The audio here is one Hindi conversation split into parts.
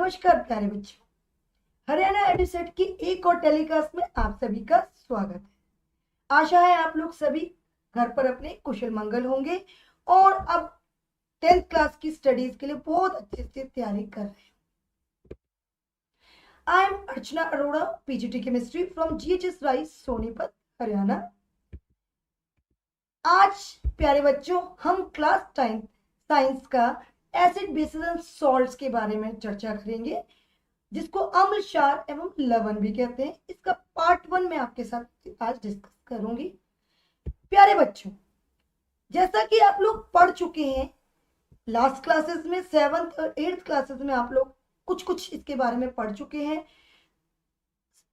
नमस्कार प्यारे बच्चों, हरियाणा एडुसेट की एक और टेलीकास्ट में आप सभी का स्वागत है। आशा है आप लोग सभी घर पर अपने कुशल मंगल होंगे और अब 10th क्लास की स्टडीज के लिए बहुत अच्छे से तैयारी कर रहे हैं। I am Archana Arora, PGT chemistry from GHS rice, Sonipat, Haryana. आज प्यारे बच्चों हम क्लास 10 साइंस का एसिड बेसिस एंड सॉल्ट्स के बारे में चर्चा करेंगे, जिसको अम्ल, क्षार एवं लवण भी कहते हैं। इसका पार्ट 1 में आपके साथ आज डिस्कस करूंगी। प्यारे बच्चों, जैसा कि आप लोग पढ़ चुके हैं लास्ट क्लासेस में, 7th और 8th क्लासेस में आप लोग कुछ इसके बारे में पढ़ चुके हैं।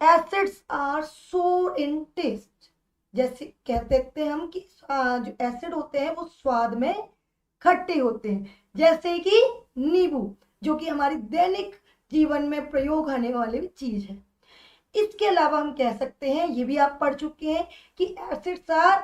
Acids are sour in test, जैसे कहते हैं हम कि जो एसिड होते हैं वो स्वाद में खट्टे होते हैं, जैसे कि नींबू, जो कि हमारी दैनिक जीवन में प्रयोग होने वाली चीज है। इसके अलावा हम कह सकते हैं, ये भी आप पढ़ चुके हैं, कि acids are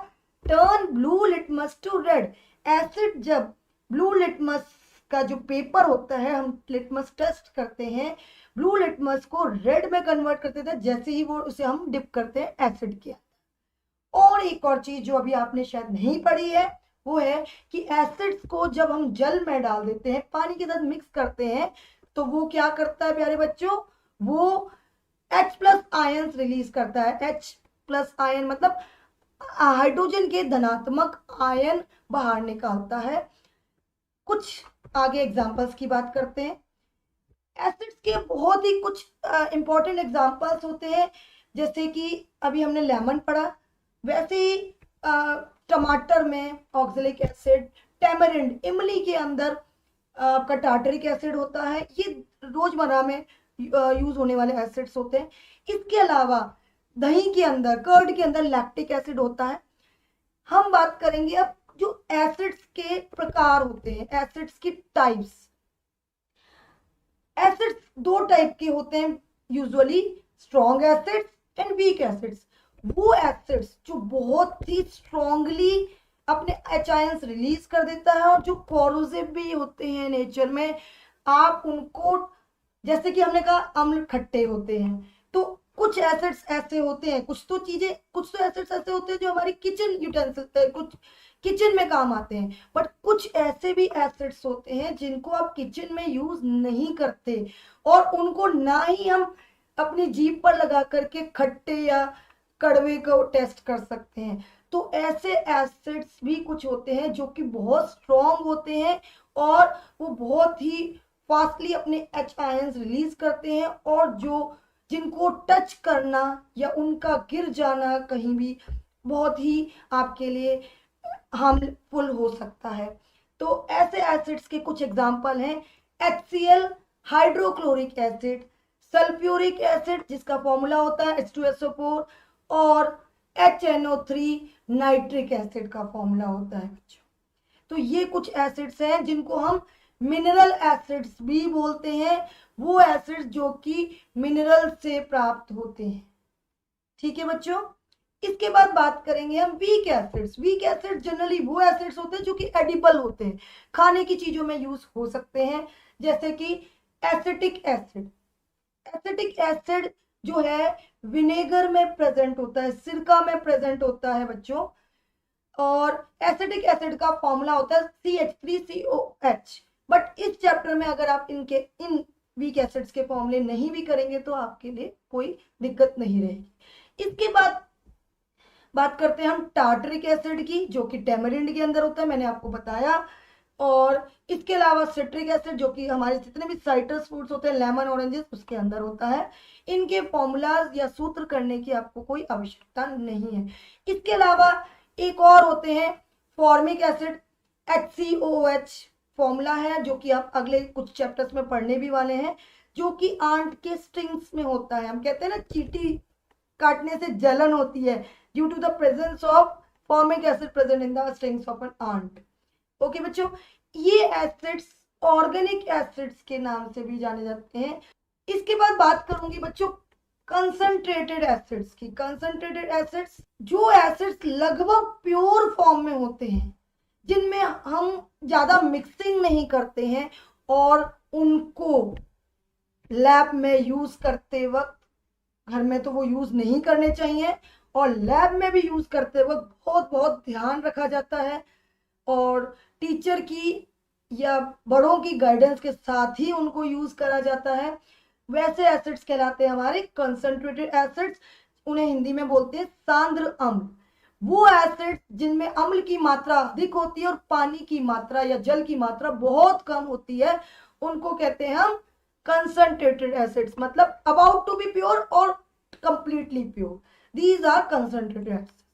turn blue litmus to red. Acid जब ब्लू लिटमस का जो पेपर होता है, हम लिटमस टेस्ट करते हैं, ब्लू लिटमस को रेड में कन्वर्ट करते थे जैसे ही वो उसे हम डिप करते हैं एसिड के अंदर। और एक और चीज जो अभी आपने शायद नहीं पढ़ी है, वो है कि एसिड्स को जब हम जल में डाल देते हैं, पानी के साथ मिक्स करते हैं, तो वो क्या करता है प्यारे बच्चों, वो H+ आयन रिलीज करता है। H+ आयन मतलब हाइड्रोजन के धनात्मक आयन बाहर निकालता है। कुछ आगे एग्जांपल्स की बात करते हैं। एसिड्स के बहुत ही कुछ इंपॉर्टेंट एग्जांपल्स होते हैं, जैसे कि अभी हमने लेमन पढ़ा, वैसे ही टमाटर में ऑक्सैलिक एसिड, टैमरिंड इमली के अंदर आपका टार्टरिक एसिड होता है। ये रोजमर्रा में यूज होने वाले एसिड्स होते हैं। इसके अलावा दही के अंदर, कर्ड के अंदर लैक्टिक एसिड होता है। हम बात करेंगे अब जो एसिड्स के प्रकार होते हैं, एसिड्स की टाइप्स। एसिड्स दो टाइप के होते हैं usually, strong acids and weak acids. वो एसिड्स जो बहुत ही स्ट्रॉन्गली अपने H आयंस रिलीज कर देता है और जो कोरोसिव भी होते हैं नेचर में, आप उनको, जैसे कि हमने कहा अम्ल खट्टे होते हैं, तो कुछ एसिड्स ऐसे होते हैं, कुछ तो एसिड्स ऐसे होते हैं जो हमारी किचन यूटेंसिल, कुछ किचन में काम आते हैं, बट कुछ ऐसे भी एसिड्स होते हैं जिनको आप किचन में यूज नहीं करते और उनको ना ही हम अपनी जीभ पर लगा करके खट्टे या कड़वे को टेस्ट कर सकते हैं। तो ऐसे एसिड्स भी कुछ होते हैं जो कि बहुत स्ट्रॉन्ग होते हैं और वो बहुत ही फास्टली अपने H आयंस रिलीज करते हैं, और जिनको टच करना या उनका गिर जाना कहीं भी बहुत ही आपके लिए हार्मफुल हो सकता है। तो ऐसे एसिड्स के कुछ एग्जांपल हैं HCl, hydrochloric acid, sulphuric acid जिसका फॉर्मूला होता है H2SO4, और HNO3 नाइट्रिक एसिड का फॉर्मूला होता है बच्चों। तो ये कुछ एसिड्स हैं जिनको हम मिनरल एसिड्स भी बोलते हैं, वो एसिड्स जो कि मिनरल से प्राप्त होते हैं। ठीक है बच्चों। इसके बाद बात करेंगे हम weak acids. Weak acid generally वो एसिड्स होते हैं जो कि एडिबल होते हैं, खाने की चीजों में यूज हो सकते हैं, जैसे कि एसिटिक एसिड। एसिटिक एसिड जो है विनेगर में प्रेजेंट होता है, सिरका में प्रेजेंट होता है बच्चों, और एसिटिक एसिड का फॉर्मूला होता है CH3COH। बट इस चैप्टर में अगर आप इन वीक एसिड्स के फॉर्मूले नहीं भी करेंगे तो आपके लिए कोई दिक्कत नहीं रहेगी। इसके बाद बात करते हैं हम टार्टरिक एसिड की, जो कि टैमरिंड के अंदर होता है, मैंने आपको बताया। और इसके अलावा सिट्रिक एसिड, जो कि हमारे जितने भी साइट्रस फ्रूट्स होते हैं, लेमन, ऑरेंजेस, उसके अंदर होता है। इनके फॉर्मूलाज या सूत्र करने की आपको कोई आवश्यकता नहीं है। इसके अलावा एक और होते हैं फॉर्मिक एसिड, HCOH फॉर्मूला है, जो कि आप अगले कुछ चैप्टर्स में पढ़ने भी वाले हैं, जो कि आंट के स्ट्रिंग्स में होता है। हम कहते हैं ना, चींटी काटने से जलन होती है due to the presence of formic acid present in the strings of an ant. Okay बच्चों, ये एसिड्स ऑर्गेनिक एसिड्स के नाम से भी जाने जाते हैं। इसके बाद बात करूंगी बच्चों कंसंट्रेटेड एसिड्स की। कंसंट्रेटेड एसिड्स जो एसिड्स लगभग प्योर फॉर्म में होते हैं, जिनमें हम ज्यादा मिक्सिंग नहीं करते हैं और उनको लैब में यूज करते वक्त, घर में तो वो यूज नहीं करने चाहिए, और लैब में भी यूज करते वक्त बहुत बहुत ध्यान रखा जाता है, और टीचर की या बड़ों की गाइडेंस के साथ ही उनको यूज करा जाता है। वैसे एसिड्स कहलाते हैं हमारे कंसंट्रेटेड एसिड्स, उन्हें हिंदी में बोलते हैं सांद्र अम्ल। वो एसिड जिनमें अम्ल की मात्रा अधिक होती है और पानी की मात्रा या जल की मात्रा बहुत कम होती है, उनको कहते हैं हम कंसंट्रेटेड एसिड्स, मतलब अबाउट टू बी प्योर और completely pure, these are concentrated acids.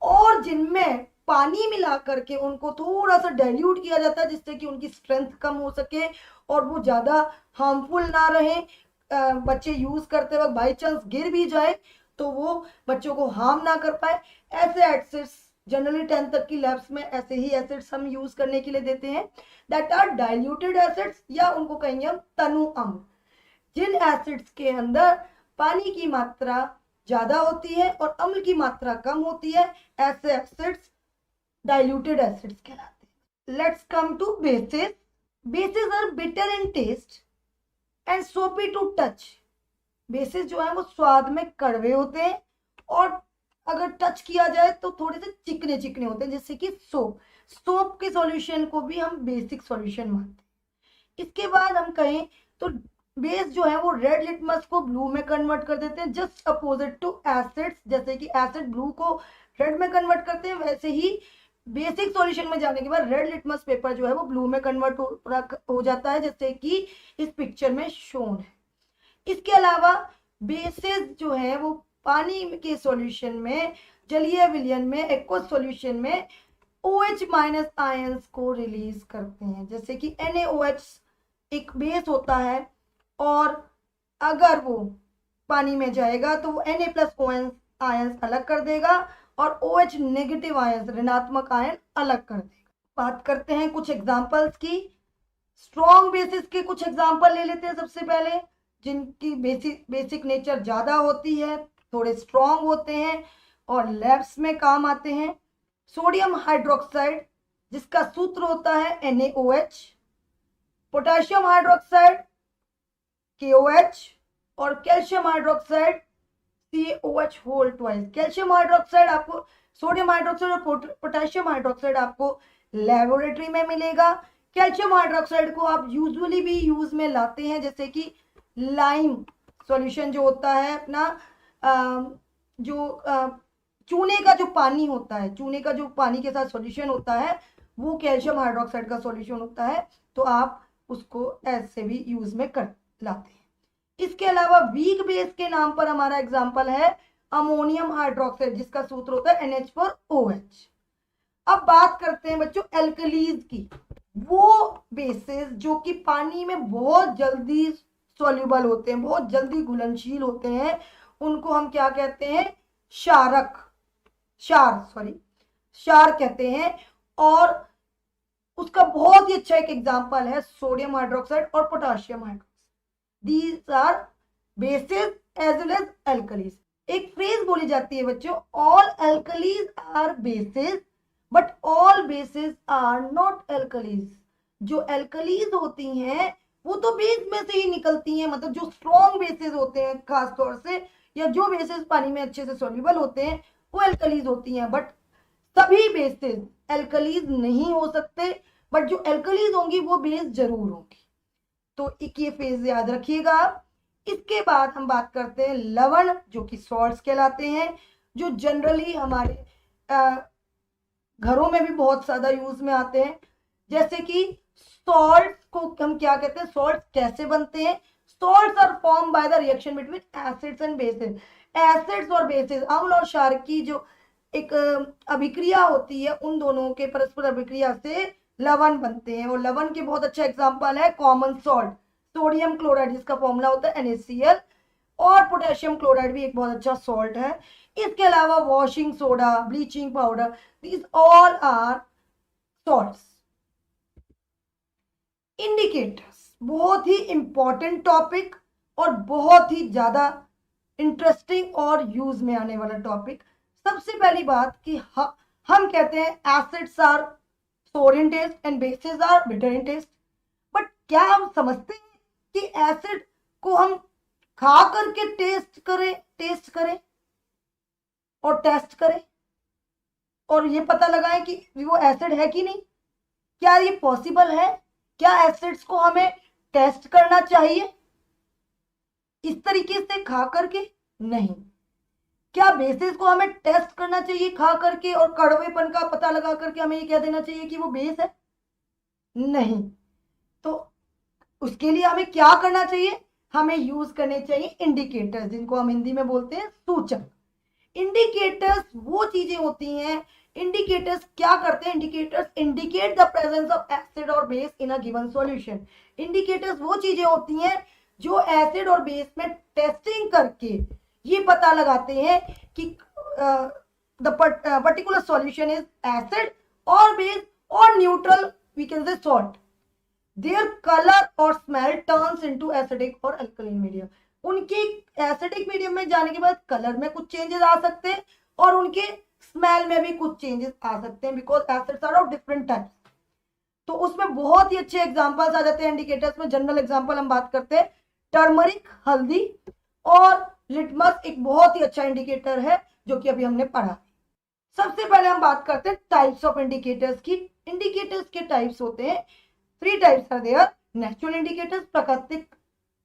और जिनमें पानी मिला करके उनको थोड़ा सा डाइल्यूट किया जाता है जिससे कि उनकी स्ट्रेंथ कम हो सके और वो ज्यादा हार्मफुल ना रहे, बच्चे यूज करते वक्त बाई चांस गिर भी जाए तो वो बच्चों को हार्म ना कर पाए। ऐसे एसिड्स जनरली 10th तक की लैब्स में ऐसे ही एसिड्स हम यूज करने के लिए देते हैं, दैट आर डाइल्यूटेड एसिड्स, या उनको कहेंगे हम तनु अम्ल। जिन एसिड्स के अंदर पानी की मात्रा ज्यादा होती है और अम्ल की मात्रा कम होती है, ऐसे एसिड्स डाइल्यूटेड एसिड्स कहलाते हैं। Let's come to bases. Bases are bitter in taste and soapy to touch. Bases जो है वो स्वाद में कड़वे होते हैं और अगर टच किया जाए तो थोड़े से चिकने चिकने होते हैं, जैसे कि सोप के सॉल्यूशन को भी हम बेसिक सॉल्यूशन मानते हैं। इसके बाद हम कहें तो बेस जो है वो रेड लिटमस को ब्लू में कन्वर्ट कर देते हैं, जस्ट अपोजिट टू एसिड्स। जैसे कि एसिड ब्लू को रेड में कन्वर्ट करते हैं, वैसे ही बेसिक सॉल्यूशन में जाने के बाद रेड लिटमस पेपर जो है वो ब्लू में कन्वर्ट हो जाता है, जैसे कि इस पिक्चर में शोन है। इसके अलावा बेसिस जो है वो पानी के सॉल्यूशन में, जलीय विलयन में, एक्वस सॉल्यूशन में OH माइनस आयंस को रिलीज करते हैं, जैसे कि NaOH एक बेस होता है और अगर वो पानी में जाएगा तो वो Na प्लस आयंस अलग कर देगा और OH नेगेटिव आयंस ऋणात्मक आयन अलग कर देगा। बात करते हैं कुछ एग्जांपल्स की। स्ट्रॉन्ग बेसिस के कुछ एग्जांपल ले लेते हैं सबसे पहले, जिनकी बेसिक नेचर ज्यादा होती है, थोड़े स्ट्रॉन्ग होते हैं और लैब्स में काम आते हैं। सोडियम हाइड्रोक्साइड जिसका सूत्र होता है NaOH, पोटेशियम हाइड्रोक्साइड KOH, और calcium hydroxide CaOH whole twice. Calcium hydroxide आपको, सोडियम हाइड्रोक्साइड और पोटेशियम हाइड्रोक्साइड आपको लेबोरेटरी में मिलेगा। कैल्शियम हाइड्रोक्साइड को आप यूजुअली भी यूज में लाते हैं, जैसे कि लाइम सॉल्यूशन जो होता है अपना, चूने का जो पानी होता है, चूने का जो पानी के साथ सॉल्यूशन होता है वो कैल्शियम हाइड्रोक्साइड का सॉल्यूशन होता है, तो आप उसको ऐसे भी यूज में कर लाते हैं। इसके अलावा वीक बेस के नाम पर हमारा एग्जांपल है अमोनियम हाइड्रोक्साइड जिसका सूत्र होता है NH4OH। अब बात करते हैं बच्चों एल्कलीज की। वो बेसिस जो कि पानी में बहुत जल्दी सॉल्युबल होते हैं, बहुत जल्दी घुलनशील होते हैं, उनको हम क्या कहते हैं, क्षार कहते हैं। और उसका बहुत ही अच्छा एक एग्जांपल है सोडियम हाइड्रोक्साइड और potassium hydroxide. These are bases as well as alkalis। एक फ्रेज बोली जाती है बच्चों, all alkalis are bases but all bases are not alkalis। जो alkalis होती हैं वो तो बेस में से ही निकलती हैं, मतलब जो स्ट्रॉन्ग बेसेस होते हैं खास तौर से, या जो बेसेस पानी में अच्छे से सॉल्युबल होते हैं वो एल्कलीज होती हैं। बट सभी बेसेस एल्कलीज नहीं हो सकते, बट जो एल्कलीज होंगी वो बेस जरूर होंगी। तो एक ये फेज याद रखिएगा आप। इसके बाद हम बात करते हैं लवण जो कि सॉल्ट्स कहलाते हैं, जो जनरली हमारे घरों में भी बहुत ज्यादा यूज में आते हैं। जैसे कि सॉल्ट को हम क्या कहते हैं, सॉल्ट कैसे बनते हैं, salts are form by the reaction between acids and bases. Acids और बेसिस, अम्ल और क्षार की जो एक अभिक्रिया होती है, उन दोनों के परस्पर अभिक्रिया से लवण बनते हैं। और लवण के बहुत अच्छा एग्जांपल है कॉमन सॉल्ट, सोडियम क्लोराइड जिसका फॉर्मूला होता है NaCl, और पोटेशियम क्लोराइड भी एक बहुत अच्छा सॉल्ट है। इसके अलावा washing soda, bleaching powder, these all are salts. Indicators बहुत ही इंपॉर्टेंट टॉपिक और बहुत ही ज्यादा इंटरेस्टिंग और यूज में आने वाला टॉपिक। सबसे पहली बात कि हम कहते हैं acids are sour in taste and bases are bitter in taste, but क्या हम समझते हैं कि एसिड को हम खा करके टेस्ट करें और टेस्ट करें और ये पता लगाएं कि वो एसिड है कि नहीं? क्या ये पॉसिबल है? क्या एसिड्स को हमें टेस्ट करना चाहिए इस तरीके से खा करके? नहीं। क्या बेसिस को हमें टेस्ट करना चाहिए खा करके और कड़वेपन का पता लगा करके हमें ये कह देना चाहिए कि वो बेस है? नहीं। तो उसके लिए हमें क्या करना चाहिए? हमें यूज करने चाहिए इंडिकेटर्स, जिनको हम हिंदी में बोलते हैं सूचक। इंडिकेटर्स वो चीजें होती हैं, इंडिकेटर्स क्या करते हैं? Indicators indicate the presence of acid और base in a given solution. Indicators वो चीजें होती हैं जो एसिड और बेस में टेस्टिंग करके ये पता लगाते हैं कि the particular solution is acid और बेस और neutral, we can say salt. Their colour और स्मेल टर्न्स इनटू एसिडिक और अल्कलीन मीडियम। उनके एसिडिक मीडियम में जाने के बाद कलर में कुछ चेंजेस आ सकते हैं और उनके स्मेल में भी कुछ चेंजेस आ सकते हैं, because acids are of different types. तो उसमें बहुत ही अच्छे एग्जांपल्स आ जाते हैं इंडिकेटर्स में। जनरल एग्जांपल हम बात करते हैं टर्मरिक, हल्दी, और लिटमस एक बहुत ही अच्छा इंडिकेटर है जो कि अभी हमने पढ़ा। सबसे पहले हम बात करते हैं टाइप्स ऑफ इंडिकेटर्स की। इंडिकेटर्स के टाइप्स होते हैं, 3 types are there. Natural indicators, प्राकृतिक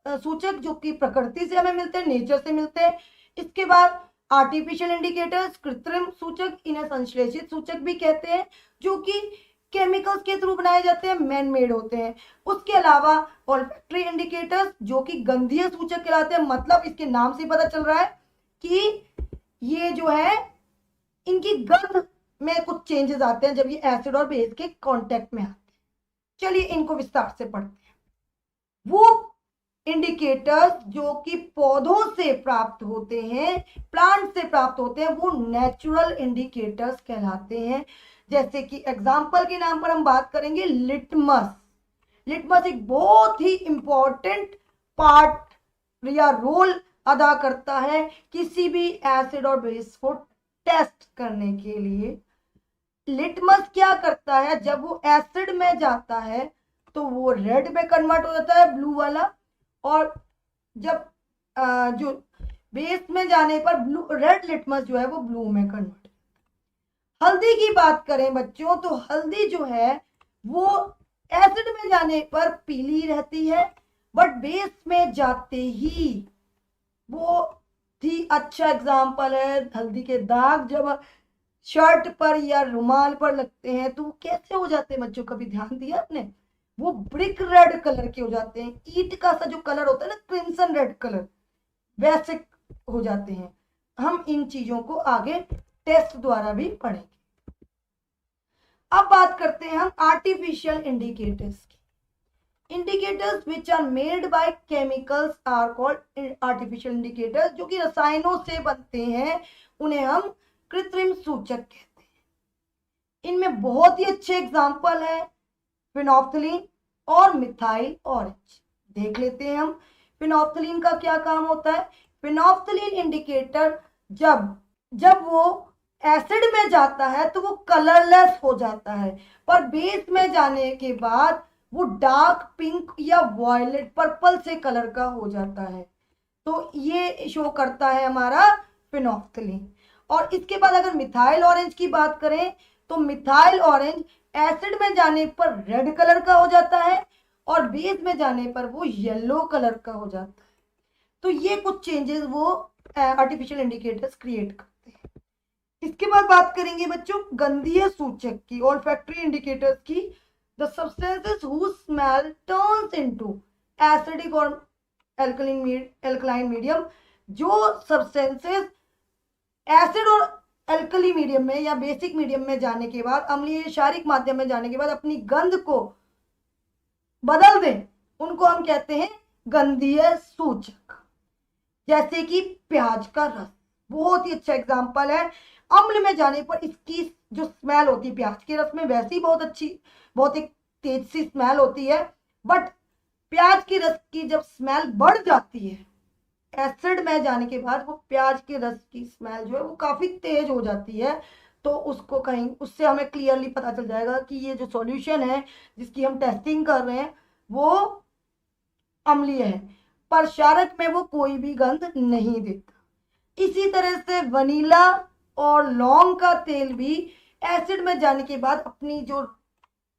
सूचक जो कि प्रकृति से हमें मिलते हैं, नेचर से मिलते हैं। इसके बाद आर्टिफिशियल इंडिकेटर्स, कृत्रिम सूचक, इन्हें संश्लेषित सूचक भी कहते हैं, जो कि केमिकल्स के थ्रू बनाए जाते हैं, मैन मेड होते हैं। उसके अलावा ऑल्फैक्टरी इंडिकेटर्स जो कि गंधीय सूचक कहलाते हैं, मतलब इसके नाम से पता चल रहा है कि ये जो है इनकी गंध में कुछ चेंजेस आते हैं जब ये एसिड और बेस के कांटेक्ट में आते हैं। चलिए इनको विस्तार से पढ़ते हैं। वो इंडिकेटर्स जो कि पौधों से प्राप्त होते हैं, प्लांट से प्राप्त होते हैं, वो नेचुरल इंडिकेटर्स कहलाते हैं। जैसे कि एग्जांपल के नाम पर हम बात करेंगे लिटमस। लिटमस एक बहुत ही इंपॉर्टेंट पार्ट या रोल अदा करता है किसी भी एसिड और बेस को टेस्ट करने के लिए। लिटमस क्या करता है? जब वो एसिड में जाता है तो वो रेड में कन्वर्ट हो जाता है, ब्लू वाला, और जब जो बेस में जाने पर ब्लू, रेड लिटमस जो है वो ब्लू में कन्वर्ट। हल्दी की बात करें बच्चों, तो हल्दी जो है वो एसिड में जाने पर पीली रहती है, बट बेस में जाते ही वो ही अच्छा एग्जाम्पल है। हल्दी के दाग जब शर्ट पर या रुमाल पर लगते हैं तो कैसे हो जाते हैं बच्चों? कभी ध्यान दिया आपने? वो ब्रिक रेड कलर के हो जाते हैं, ईट का सा जो कलर होता है ना, क्रिम्सन रेड कलर, वैसे हो जाते हैं। हम इन चीजों को आगे टेस्ट द्वारा भी पढ़ेंगे। अब बात करते हैं हम आर्टिफिशियल इंडिकेटर्स की। Indicators which are made by chemicals are called artificial indicators. जो कि रसायनों से बनते हैं उन्हें हम कृत्रिम सूचक कहते हैं। इनमें बहुत ही अच्छे एग्जाम्पल है फिनोफ्थलीन और मिथाइल ऑरेंज। देख लेते हैं हम फिनोफ्थलीन का क्या काम होता है। फिनोफ्थलीन इंडिकेटर जब वो एसिड में जाता है तो वो कलरलेस हो जाता है, पर बेस में जाने के बाद वो डार्क पिंक या वॉयलेट पर्पल से कलर का हो जाता है। तो ये शो करता है हमारा फिनोफ्थलीन। और इसके बाद अगर मिथाइल ऑरेंज की बात करें तो मिथाइल ऑरेंज एसिड में जाने पर रेड कलर का हो जाता है और बेस में जाने पर वो येलो कलर का हो जाता है। तो ये कुछ चेंजेस वो आर्टिफिशियल इंडिकेटर्स क्रिएट करते हैं। इसके बाद बात करेंगे बच्चों गंधीय सूचक की, ऑल्फैक्टरी इंडिकेटर्स की। The substances whose smell turns into acidic और एल्कलाइन मीडियम। जो सब्सटेंसेस एसिड और अल्कली मीडियम में या बेसिक मीडियम में जाने के बाद, अम्लीय क्षारीय माध्यम में जाने के बाद अपनी गंध को बदल दें, उनको हम कहते हैं गंधीय सूचक। जैसे कि प्याज का रस बहुत ही अच्छा एग्जाम्पल है। अम्ल में जाने पर इसकी जो स्मेल होती है प्याज के रस में, वैसी बहुत अच्छी, बहुत एक तेज सी स्मेल होती है, बट प्याज के रस की जब स्मेल बढ़ जाती है एसिड में जाने के बाद, वो प्याज के रस की स्मेल जो है वो काफी तेज हो जाती है। तो उसको कहीं, उससे हमें क्लियरली पता चल जाएगा कि ये जो सॉल्यूशन है जिसकी हम टेस्टिंग कर रहे हैं वो अम्लीय है। पर क्षारक में वो कोई भी गंध नहीं देता। इसी तरह से वनीला और लौंग का तेल भी एसिड में जाने के बाद अपनी जो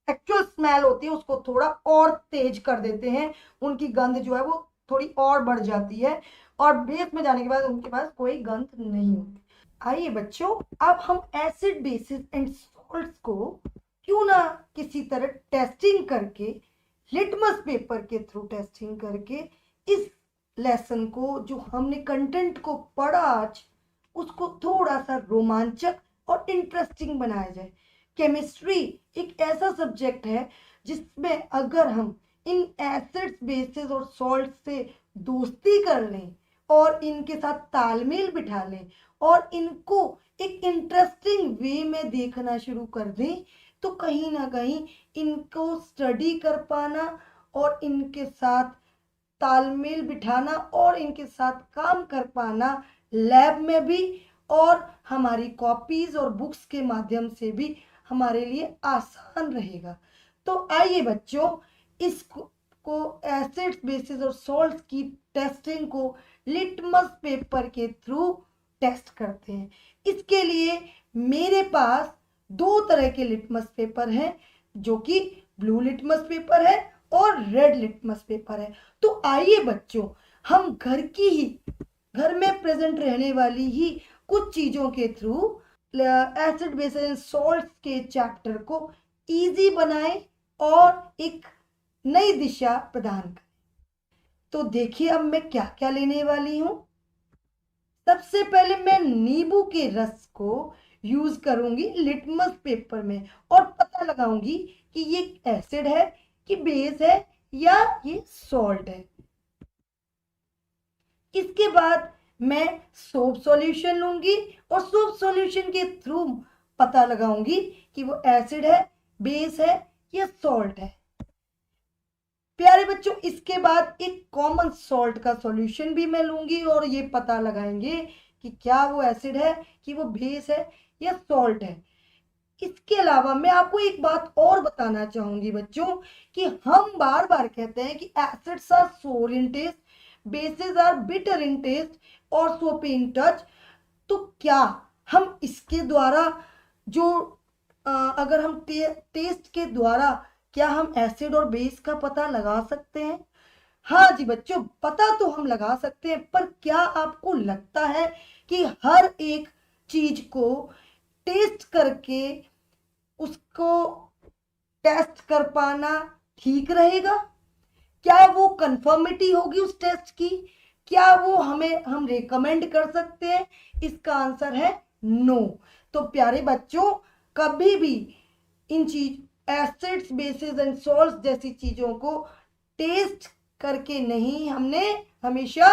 एक्चुअल स्मेल होती है उसको थोड़ा और तेज कर देते हैं, उनकी गंध जो है वो थोड़ी और बढ़ जाती है, और बेस में जाने के बाद उनके पास कोई गंध नहीं होती। आइए बच्चों, अब हम एसिड बेसिस एंड सॉल्ट्स को क्यों ना किसी तरह टेस्टिंग करके, लिटमस पेपर के थ्रू टेस्टिंग करके इस लेसन को, जो हमने कंटेंट को पढ़ा आज, उसको थोड़ा सा रोमांचक और इंटरेस्टिंग बनाया जाए। केमिस्ट्री एक ऐसा सब्जेक्ट है जिसमें अगर हम इन एसिड्स बेसिस और सॉल्ट से दोस्ती कर लें और इनके साथ तालमेल बिठा लें और इनको एक इंटरेस्टिंग वे में देखना शुरू कर दें, तो कहीं ना कहीं इनको स्टडी कर पाना और इनके साथ तालमेल बिठाना और इनके साथ काम कर पाना लैब में भी और हमारी कॉपीज और बुक्स के माध्यम से भी हमारे लिए आसान रहेगा। तो आइए बच्चों, इसको एसिड्स बेसिस और सॉल्ट्स की टेस्टिंग को लिटमस पेपर के थ्रू टेस्ट करते हैं। इसके लिए मेरे पास दो तरह के लिटमस पेपर हैं, जो कि ब्लू लिटमस पेपर है और रेड लिटमस पेपर है। तो आइए बच्चों, हम घर में प्रेजेंट रहने वाली ही कुछ चीजों के through acid basis and salts के चैप्टर को इजी बनाएं और एक नई दिशा प्रदान करें। तो देखिए अब मैं क्या क्या लेने वाली हूं। सबसे पहले मैं नींबू के रस को यूज करूंगी लिटमस पेपर में और पता लगाऊंगी कि ये एसिड है कि बेस है या ये सॉल्ट है। इसके बाद मैं सोप सॉल्यूशन लूंगी और सोप सॉल्यूशन के थ्रू पता लगाऊंगी कि वो एसिड है, बेस है या सॉल्ट है। प्यारे बच्चों, इसके बाद एक कॉमन सॉल्ट का सॉल्यूशन भी मैं लूंगी और ये पता लगाएंगे कि क्या वो एसिड है कि वो बेस है या सॉल्ट है। इसके अलावा मैं आपको एक बात और बताना चाहूंगी बच्चों कि हम बार बार कहते हैं कि acids are sour in taste, bases are bitter in taste और सोपी इन टच। तो क्या हम इसके द्वारा जो अगर हम टेस्ट के द्वारा क्या हम एसिड और बेस का पता लगा सकते हैं? हाँ जी बच्चों, पता तो हम लगा सकते हैं, पर क्या आपको लगता है कि हर एक चीज को टेस्ट करके उसको टेस्ट कर पाना ठीक रहेगा? क्या वो कंफर्मिटी होगी उस टेस्ट की? क्या वो हम रेकमेंड कर सकते हैं? इसका आंसर है नो। तो प्यारे बच्चों, कभी भी इन चीज एसिड्स बेसिस एंड सॉल्ट्स जैसी चीजों को टेस्ट करके नहीं, हमने हमेशा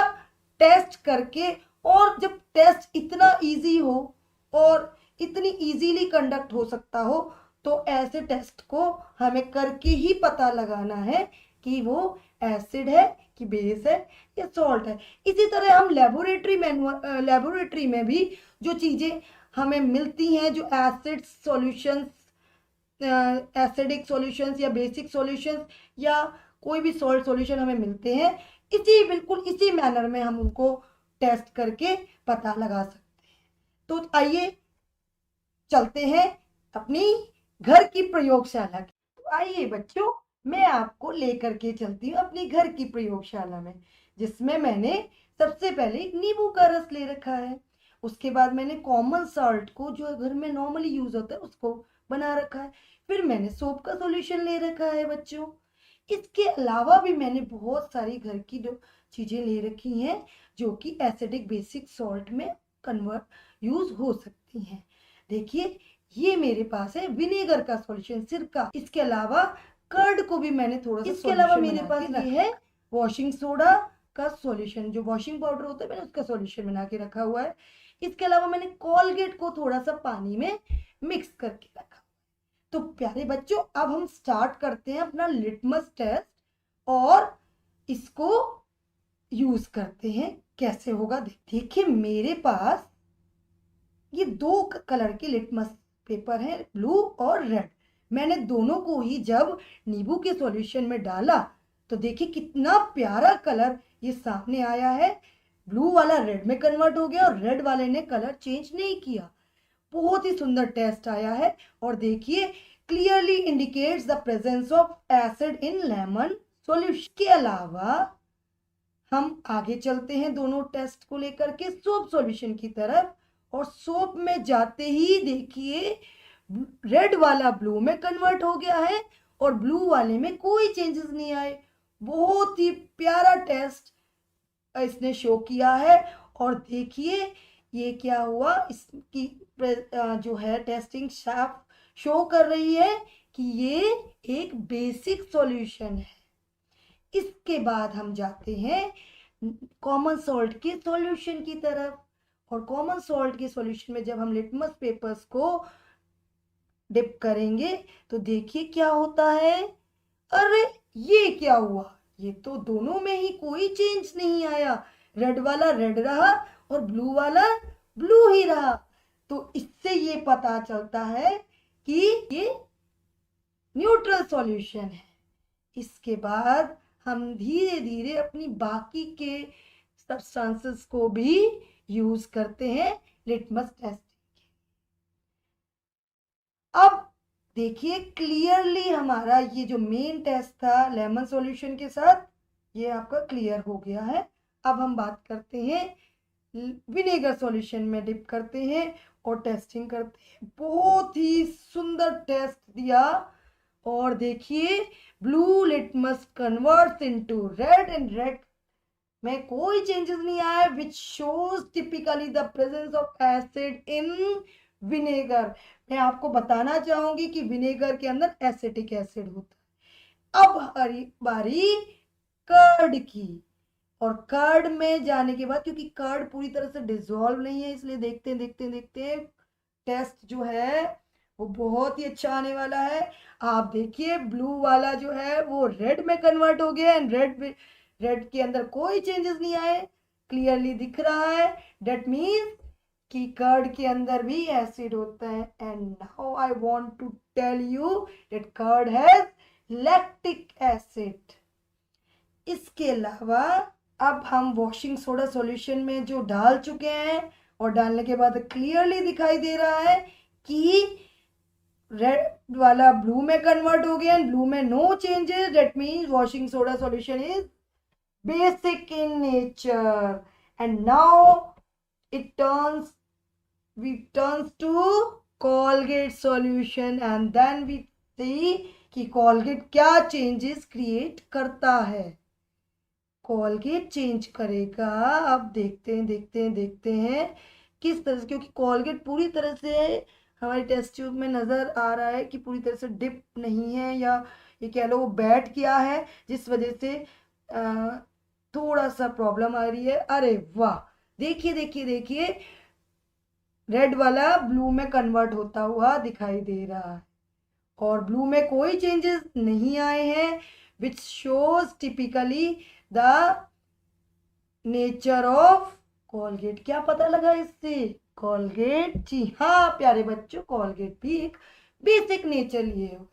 टेस्ट करके, और जब टेस्ट इतना इजी हो और इतनी इजीली कंडक्ट हो सकता हो तो ऐसे टेस्ट को हमें करके ही पता लगाना है कि वो एसिड है कि बेस है या सॉल्ट है। इसी तरह हम लेबोरेटरी में भी जो चीजें हमें मिलती हैं, जो एसिड सॉल्यूशंस, एसिडिक सॉल्यूशंस या बेसिक सॉल्यूशंस या कोई भी सॉल्ट सॉल्यूशन हमें मिलते हैं, बिल्कुल इसी मैनर में हम उनको टेस्ट करके पता लगा सकते हैं। तो आइए चलते हैं अपनी घर की प्रयोगशाला की। तो आइए बच्चों, मैं आपको लेकर के चलती हूँ अपनी घर की प्रयोगशाला में, जिसमें मैंने सबसे पहले एक नींबू का रस ले रखा है। उसके बाद मैंने कॉमन सॉल्ट को, जो घर में नॉर्मली यूज होता है, उसको बना रखा है। फिर मैंने सोप का सॉल्यूशन ले रखा है बच्चों। इसके अलावा भी मैंने बहुत सारी घर की जो चीजें ले रखी हैं जो कि एसिडिक बेसिक सॉल्ट में कन्वर्ट यूज हो सकती हैं। देखिए, ये मेरे पास है विनेगर का सॉल्यूशन, सिरका। इसके अलावा कर्ड को भी मैंने थोड़ा सा, इसके अलावा मेरे पास ये है वॉशिंग सोडा का सॉल्यूशन, जो वॉशिंग पाउडर होता है, मैंने उसका सॉल्यूशन बना के रखा हुआ है। इसके अलावा मैंने कोलगेट को थोड़ा सा पानी में मिक्स करके रखा। तो प्यारे बच्चों, अब हम स्टार्ट करते हैं अपना लिटमस टेस्ट और इसको यूज करते हैं। कैसे होगा देखिए, मेरे पास ये दो कलर के लिटमस पेपर है, ब्लू और रेड। मैंने दोनों को ही जब नींबू के सॉल्यूशन में डाला तो देखिए कितना प्यारा कलर ये सामने आया है, ब्लू वाला रेड में कन्वर्ट हो गया और रेड वाले ने कलर चेंज नहीं किया। बहुत ही सुंदर टेस्ट आया है। और देखिए clearly indicates the presence of acid in lemon solution. के अलावा हम आगे चलते हैं दोनों टेस्ट को लेकर के सोप सॉल्यूशन की तरफ, और सोप में जाते ही देखिए रेड वाला ब्लू में कन्वर्ट हो गया है और ब्लू वाले में कोई चेंजेस नहीं आए। बहुत ही प्यारा टेस्ट इसने शो किया है। और देखिए ये क्या हुआ, इसकी जो है टेस्टिंग साफ शो कर रही है कि ये एक बेसिक सॉल्यूशन है। इसके बाद हम जाते हैं कॉमन सॉल्ट के सॉल्यूशन की तरफ, और कॉमन सॉल्ट के सॉल्यूशन में जब हम लिटमस पेपर्स को डिप करेंगे तो देखिए क्या होता है। अरे ये क्या हुआ, ये तो दोनों में ही कोई चेंज नहीं आया, रेड वाला रेड रहा और ब्लू वाला ब्लू ही रहा। तो इससे ये पता चलता है कि ये न्यूट्रल सॉल्यूशन है। इसके बाद हम धीरे धीरे अपनी बाकी के सब्सटेंसेस को भी यूज करते हैं लिटमस टेस्ट। अब देखिए क्लियरली हमारा ये जो मेन टेस्ट था लेमन सॉल्यूशन के साथ, ये आपका क्लियर हो गया है। अब हम बात करते हैं विनेगर सॉल्यूशन में डिप करते हैं और टेस्टिंग करते हैं। बहुत ही सुंदर टेस्ट दिया। और देखिए blue litmus converts into red and red में कोई चेंजेस नहीं आया, which shows typically the presence of acid in vinegar. मैं आपको बताना चाहूंगी कि विनेगर के अंदर एसिटिक एसिड होता है। अब हरी बारी कर्ड की, और कर्ड में जाने के बाद, क्योंकि कर्ड पूरी तरह से डिसॉल्व नहीं है, इसलिए देखते देखते टेस्ट जो है वो बहुत ही अच्छा आने वाला है। आप देखिए ब्लू वाला जो है वो रेड में कन्वर्ट हो गया एंड रेड के अंदर कोई चेंजेस नहीं आए, क्लियरली दिख रहा है। डेट मीन्स कि कर्ड के अंदर भी एसिड होता है। And now I want to tell you that curd has lactic acid. इसके अलावा अब हम वॉशिंग सोडा सॉल्यूशन में जो डाल चुके हैं, और डालने के बाद क्लियरली दिखाई दे रहा है कि रेड वाला ब्लू में कन्वर्ट हो गया एंड ब्लू में no changes. That means washing soda solution is basic in nature. And now it turns to Colgate solution, and then we see कि Colgate क्या चेंजेस क्रिएट करता है। Colgate चेंज करेगा, अब देखते हैं किस तरह से, क्योंकि Colgate पूरी तरह से हमारे टेस्ट ट्यूब में नजर आ रहा है कि पूरी तरह से डिप नहीं है, या ये कह लो बैठ गया है, जिस वजह से थोड़ा सा प्रॉब्लम आ रही है। अरे वाह, देखिए रेड वाला ब्लू में कन्वर्ट होता हुआ दिखाई दे रहा है और ब्लू में कोई चेंजेस नहीं आए हैं, which shows typically the nature of Colgate. क्या पता लगा इससे? कोलगेट, जी हाँ प्यारे बच्चों, कोलगेट भी एक बेसिक नेचर लिए हुए।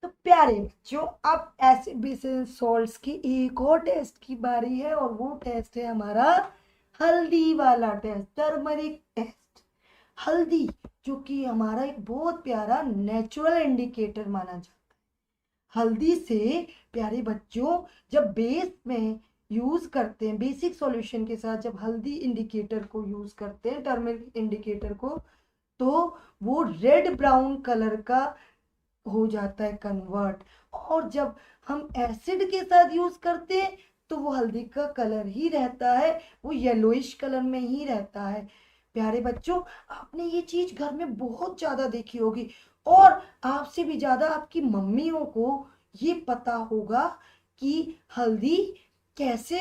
तो प्यारे बच्चों, अब एसिड बेसिस सॉल्ट्स की एक और टेस्ट की बारी है, और वो टेस्ट है हमारा हल्दी वाला टेस्ट, टर्मरिक टेस्ट। हल्दी जो कि हमारा एक बहुत प्यारा नेचुरल इंडिकेटर माना जाता है। हल्दी से प्यारे बच्चों जब बेस में यूज करते हैं, बेसिक सॉल्यूशन के साथ जब हल्दी इंडिकेटर को यूज करते हैं, टर्मरिक इंडिकेटर को, तो वो रेड ब्राउन कलर का हो जाता है कन्वर्ट। और जब हम एसिड के साथ यूज करते हैं तो वो हल्दी का कलर ही रहता है, वो येलोइश कलर में ही रहता है। प्यारे बच्चों, आपने ये चीज घर में बहुत ज्यादा देखी होगी, और आपसे भी ज्यादा आपकी मम्मियों को ये पता होगा कि हल्दी कैसे,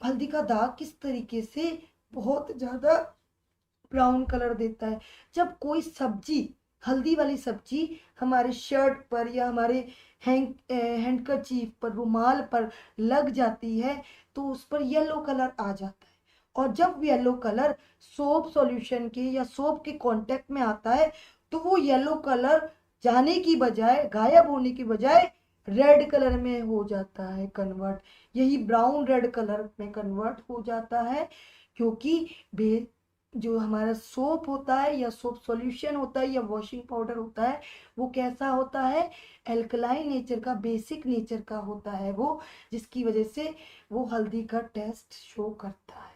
हल्दी का दाग किस तरीके से बहुत ज्यादा ब्राउन कलर देता है। जब कोई सब्जी, हल्दी वाली सब्जी हमारे शर्ट पर या हमारे हैंडकरचीफ पर, रुमाल पर लग जाती है तो उस पर येलो कलर आ जाता है। और जब येलो कलर सोप सॉल्यूशन के या सोप के कांटेक्ट में आता है तो वो येलो कलर जाने की बजाय, गायब होने की बजाय रेड कलर में हो जाता है कन्वर्ट, यही ब्राउन रेड कलर में कन्वर्ट हो जाता है, क्योंकि जो हमारा सोप होता है या सोप सॉल्यूशन होता है या वॉशिंग पाउडर होता है वो कैसा होता है, एल्कलाइन नेचर का, बेसिक नेचर का होता है वो, जिसकी वजह से वो हल्दी का टेस्ट शो करता है।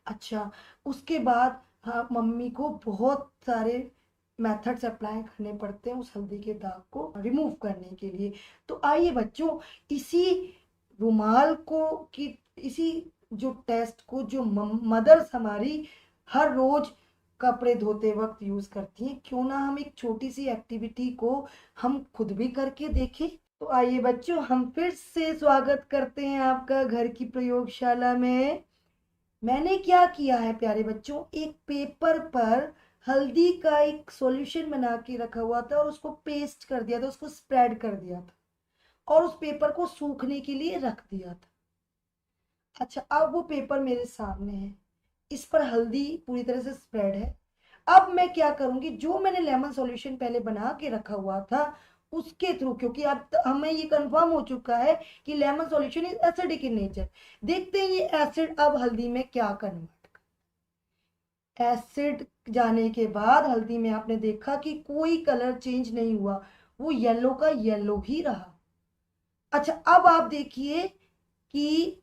अच्छा, उसके बाद हाँ, मम्मी को बहुत सारे मेथड्स अप्लाई करने पड़ते हैं उस हल्दी के दाग को रिमूव करने के लिए। तो आइए बच्चों, इसी रुमाल को कि इसी जो टेस्ट को जो मदर्स हमारी हर रोज कपड़े धोते वक्त यूज करती हैं, क्यों ना हम एक छोटी सी एक्टिविटी को हम खुद भी करके देखें। तो आइए बच्चों, हम फिर से स्वागत करते हैं आपका घर की प्रयोगशाला में। मैंने क्या किया है प्यारे बच्चों, एक पेपर पर हल्दी का एक सॉल्यूशन बना के रखा हुआ था और उसको पेस्ट कर दिया था, उसको स्प्रेड कर दिया था और उस पेपर को सूखने के लिए रख दिया था। अच्छा, अब वो पेपर मेरे सामने है, इस पर हल्दी पूरी तरह से स्प्रेड है। अब मैं क्या करूंगी, जो मैंने लेमन सॉल्यूशन पहले बना के रखा हुआ था उसके थ्रू, क्योंकि अब हमें ये कंफर्म हो चुका है कि lemon solution is acidic in nature, देखते हैं ये एसिड अब हल्दी में क्या कन्वर्ट। एसिड जाने के बाद हल्दी में आपने देखा कि कोई कलर चेंज नहीं हुआ, वो येलो का येलो ही रहा। अच्छा, अब आप देखिए कि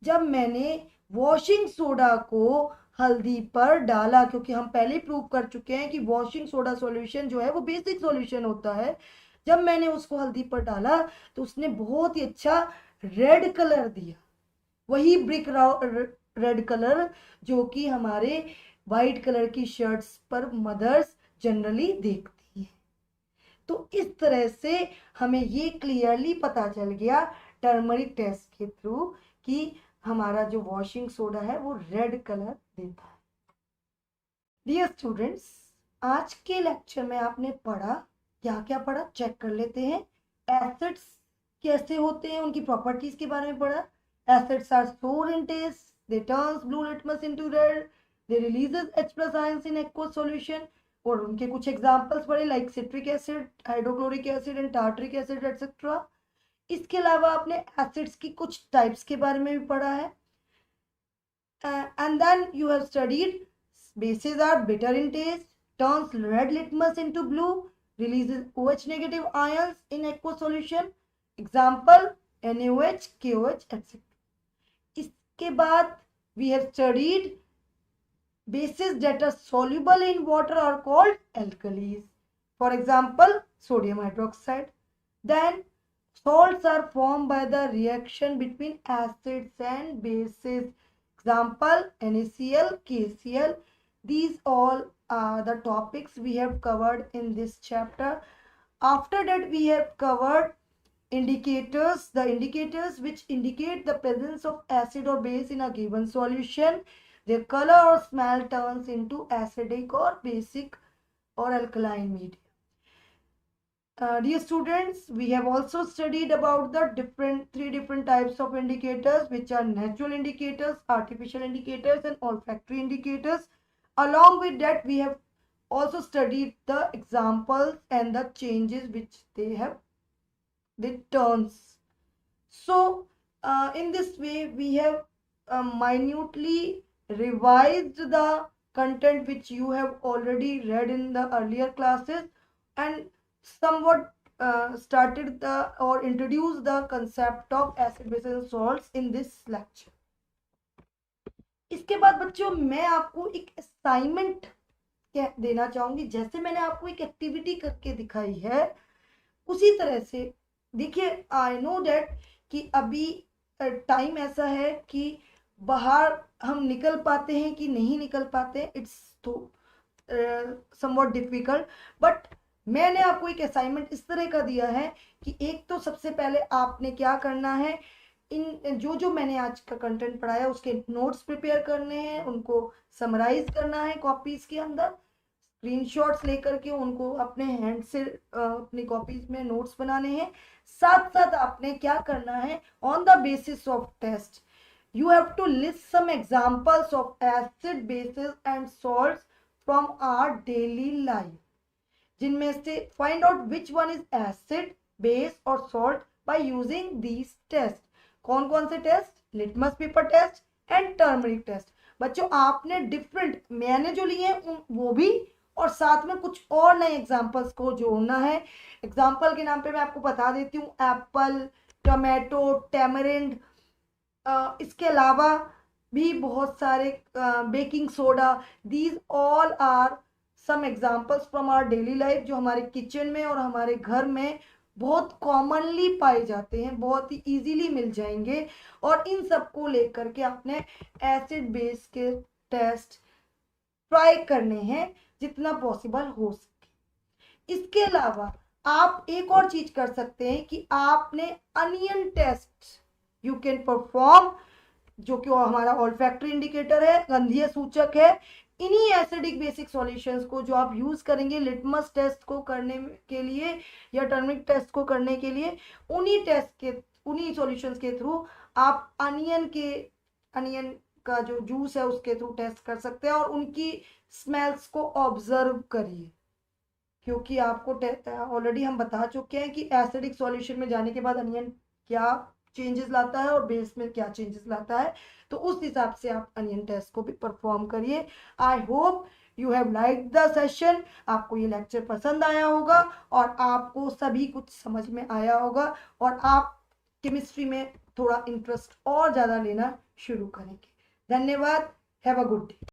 जब मैंने वॉशिंग सोडा को हल्दी पर डाला, क्योंकि हम पहले प्रूव कर चुके हैं कि वॉशिंग सोडा सॉल्यूशन जो है वो बेसिक सॉल्यूशन होता है, जब मैंने उसको हल्दी पर डाला तो उसने बहुत ही अच्छा रेड कलर दिया, वही ब्रिक रेड कलर जो कि हमारे वाइट कलर की शर्ट्स पर मदर्स जनरली देखती है। तो इस तरह से हमें ये क्लियरली पता चल गया टर्मरिक टेस्ट के थ्रू कि हमारा जो वॉशिंग सोडा है वो रेड कलर देता है। डियर स्टूडेंट्स, आज के लेक्चर में आपने पढ़ा, क्या क्या पढ़ा चेक कर लेते हैं। एसिड्स कैसे होते हैं, उनकी प्रॉपर्टीज के बारे में पढ़ा। Acids are sour in taste, they turns blue litmus into red, they releases H+ ions in aqueous solution, और उनके कुछ एग्जांपल्स पढ़े like citric acid, hydrochloric acid and tartaric acid etcetera. इसके अलावा आपने एसिड्स की कुछ टाइप्स के बारे में भी पढ़ा है। And then you have studied bases are bitter in taste, turns red litmus into blue, releases OH negative ions in aqueous solution, example NaOH, KOH, etc. इसके बाद we have studied bases that are soluble in water are called alkalis, for example sodium hydroxide. Then salts are formed by the reaction between acids and bases, example NaCl, KCl. These all are the topics we have covered in this chapter. After that we have covered indicators, the indicators which indicate the presence of acid or base in a given solution. Their color or smell turns into acidic or basic or alkaline medium. Dear students, we have also studied about the three different types of indicators, which are natural indicators, artificial indicators, and olfactory indicators. Along with that, we have also studied the examples and the changes which they have, the terms. So, in this way, we have minutely revised the content which you have already read in the earlier classes, and somewhat started the or introduced the concept of acid bases and salts in this lecture. इसके बाद बच्चों मैं आपको एक असाइनमेंट देना चाहूंगी। जैसे मैंने आपको एक एक्टिविटी करके दिखाई है उसी तरह से देखिए, आई नो डेट कि अभी टाइम ऐसा है कि बाहर हम निकल पाते हैं कि नहीं निकल पाते, इट्स तो समवॉट डिफिकल्ट, बट मैंने आपको एक असाइनमेंट इस तरह का दिया है कि एक तो सबसे पहले आपने क्या करना है, इन जो मैंने आज का कंटेंट पढ़ाया उसके नोट्स प्रिपेयर करने हैं, उनको समराइज करना है कॉपीज के अंदर, स्क्रीनशॉट्स लेकर के उनको अपने हैंड से अपनी कॉपीज में नोट्स बनाने हैं। साथ साथ आपने क्या करना है, on the basis of taste you have to list some examples of acid bases and salts from our daily life, जिनमें से find out which one is acid base और salt by using these test. कौन कौन से टेस्ट? Litmus paper test and turmeric test. बच्चों आपने डिफरेंट, मैंने जो लिए हैं वो भी, और साथ में कुछ और नए एग्जाम्पल्स को जोड़ना है। एग्जाम्पल के नाम पे मैं आपको बता देती हूँ, एप्पल, टोमेटो, टैमरिंड, इसके अलावा भी बहुत सारे, baking soda, these all are some examples from our daily life, जो हमारे किचन में और हमारे घर में बहुत कॉमनली पाए जाते हैं, बहुत ही इजीली मिल जाएंगे। और इन सबको लेकर के आपने एसिड बेस के टेस्ट ट्राई करने हैं जितना पॉसिबल हो सके। इसके अलावा आप एक और चीज कर सकते हैं कि आपने onion test you can perform, जो कि हमारा ऑल्फैक्टरी इंडिकेटर है, गंधीय सूचक है। इन्हीं एसिडिक बेसिक सॉल्यूशंस को जो आप यूज करेंगे लिटमस टेस्ट को करने के लिए या टर्मरिक टेस्ट को करने के लिए, उन्हीं सॉल्यूशंस के थ्रू आप अनियन का जो जूस है उसके थ्रू टेस्ट कर सकते हैं और उनकी स्मेल्स को ऑब्जर्व करिए। क्योंकि आपको ऑलरेडी हम बता चुके हैं कि एसिडिक सॉल्यूशन में जाने के बाद अनियन क्या चेंजेस लाता है और बेस में क्या चेंजेस लाता है, तो उस हिसाब से आप अनियन टेस्ट को भी परफॉर्म करिए। I hope you have like the session. आपको ये लेक्चर पसंद आया होगा और आपको सभी कुछ समझ में आया होगा और आप केमिस्ट्री में थोड़ा इंटरेस्ट और ज़्यादा लेना शुरू करेंगे। धन्यवाद। Have a good day.